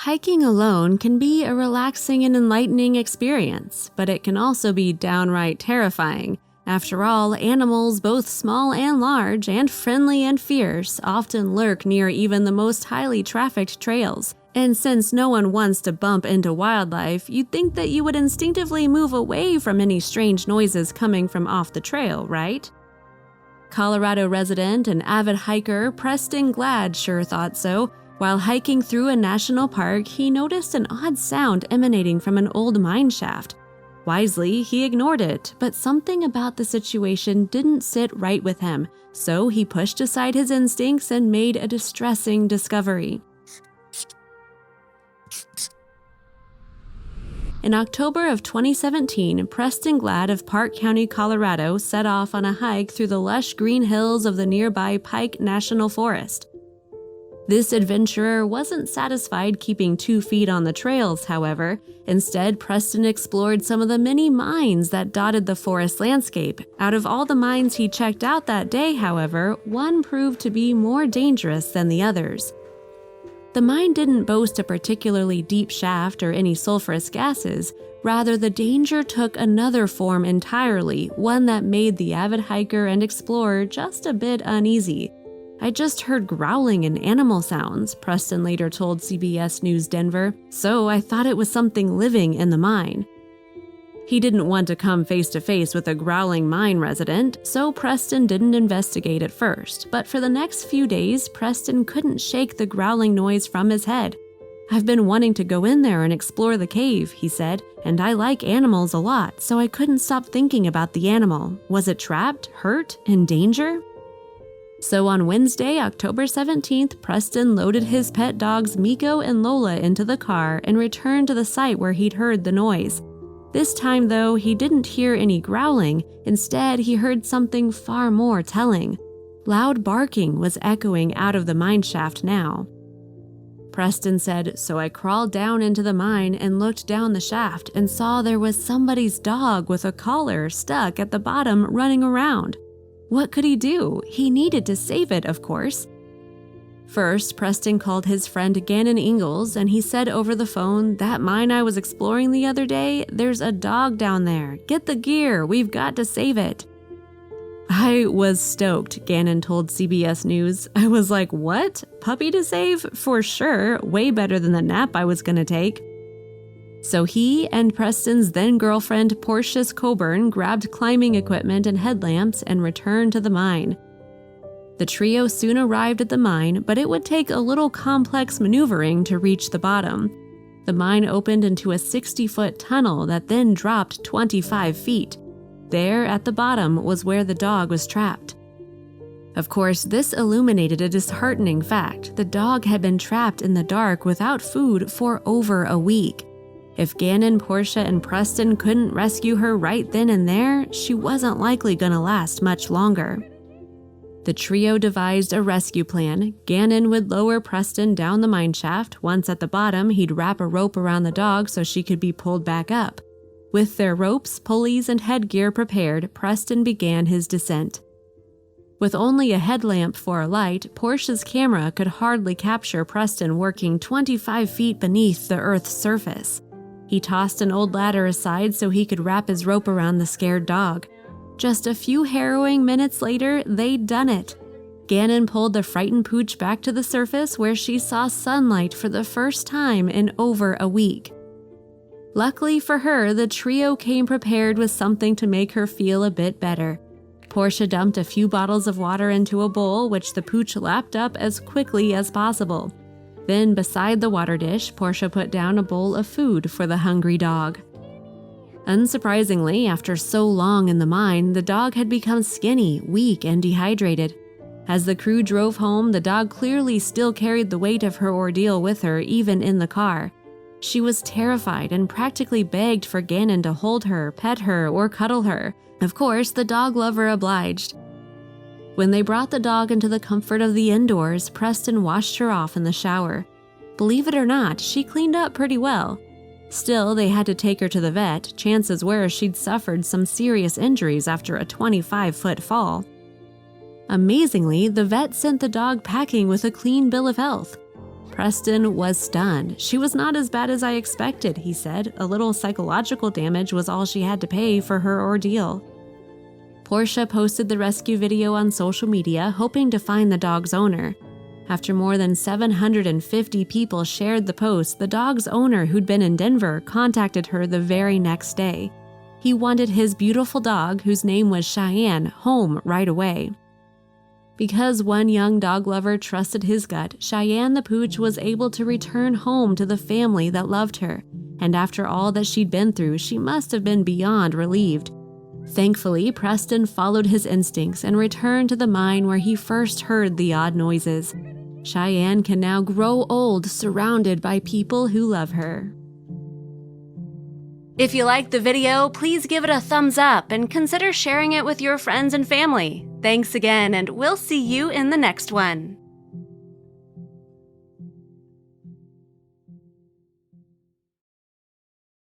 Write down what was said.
Hiking alone can be a relaxing and enlightening experience, but it can also be downright terrifying. After all, animals, both small and large, and friendly and fierce, often lurk near even the most highly trafficked trails. And since no one wants to bump into wildlife, you'd think that you would instinctively move away from any strange noises coming from off the trail, right? Colorado resident and avid hiker Preston Glad sure thought so. While hiking through a national park, he noticed an odd sound emanating from an old mine shaft. Wisely, he ignored it, but something about the situation didn't sit right with him, so he pushed aside his instincts and made a distressing discovery. In October of 2017, Preston Glad of Park County, Colorado, set off on a hike through the lush green hills of the nearby Pike National Forest. This adventurer wasn't satisfied keeping 2 feet on the trails, however. Instead, Preston explored some of the many mines that dotted the forest landscape. Out of all the mines he checked out that day, however, one proved to be more dangerous than the others. The mine didn't boast a particularly deep shaft or any sulfurous gases. Rather, the danger took another form entirely, one that made the avid hiker and explorer just a bit uneasy. "I just heard growling and animal sounds," Preston later told CBS News Denver, "so I thought it was something living in the mine." He didn't want to come face to face with a growling mine resident, so Preston didn't investigate at first. But for the next few days, Preston couldn't shake the growling noise from his head. "I've been wanting to go in there and explore the cave," he said, "and I like animals a lot, so I couldn't stop thinking about the animal. Was it trapped, hurt, in danger?" So on Wednesday, October 17th, Preston loaded his pet dogs Miko and Lola into the car and returned to the site where he'd heard the noise. This time, though, he didn't hear any growling. Instead, he heard something far more telling. Loud barking was echoing out of the mine shaft now. Preston said, "So I crawled down into the mine and looked down the shaft and saw there was somebody's dog with a collar stuck at the bottom running around. What could he do? He needed to save it, of course." First, Preston called his friend Gannon Ingalls, and he said over the phone, "That mine I was exploring the other day, there's a dog down there. Get the gear, we've got to save it." "I was stoked," Gannon told CBS News. "I was like, what? Puppy to save? For sure, way better than the nap I was gonna take." So he and Preston's then-girlfriend Portia Coburn grabbed climbing equipment and headlamps and returned to the mine. The trio soon arrived at the mine, but it would take a little complex maneuvering to reach the bottom. The mine opened into a 60-foot tunnel that then dropped 25 feet. There, at the bottom, was where the dog was trapped. Of course, this illuminated a disheartening fact. The dog had been trapped in the dark without food for over a week. If Gannon, Portia, and Preston couldn't rescue her right then and there, she wasn't likely gonna last much longer. The trio devised a rescue plan. Gannon would lower Preston down the mine shaft. Once at the bottom, he'd wrap a rope around the dog so she could be pulled back up. With their ropes, pulleys, and headgear prepared, Preston began his descent. With only a headlamp for a light, Portia's camera could hardly capture Preston working 25 feet beneath the Earth's surface. He tossed an old ladder aside so he could wrap his rope around the scared dog. Just a few harrowing minutes later, they'd done it. Gannon pulled the frightened pooch back to the surface where she saw sunlight for the first time in over a week. Luckily for her, the trio came prepared with something to make her feel a bit better. Portia dumped a few bottles of water into a bowl, which the pooch lapped up as quickly as possible. Then, beside the water dish, Portia put down a bowl of food for the hungry dog. Unsurprisingly, after so long in the mine, the dog had become skinny, weak, and dehydrated. As the crew drove home, the dog clearly still carried the weight of her ordeal with her, even in the car. She was terrified and practically begged for Gannon to hold her, pet her, or cuddle her. Of course, the dog lover obliged. When they brought the dog into the comfort of the indoors, Preston washed her off in the shower. Believe it or not, she cleaned up pretty well. Still, they had to take her to the vet. Chances were she'd suffered some serious injuries after a 25-foot fall. Amazingly, the vet sent the dog packing with a clean bill of health. Preston was stunned. "She was not as bad as I expected," he said. "A little psychological damage was all she had to pay for her ordeal." Portia posted the rescue video on social media, hoping to find the dog's owner. After more than 750 people shared the post, the dog's owner, who'd been in Denver, contacted her the very next day. He wanted his beautiful dog, whose name was Cheyenne, home right away. Because one young dog lover trusted his gut, Cheyenne the Pooch was able to return home to the family that loved her, and after all that she'd been through, she must have been beyond relieved. Thankfully, Preston followed his instincts and returned to the mine where he first heard the odd noises. Cheyenne can now grow old, surrounded by people who love her. If you liked the video, please give it a thumbs up and consider sharing it with your friends and family. Thanks again, and we'll see you in the next one.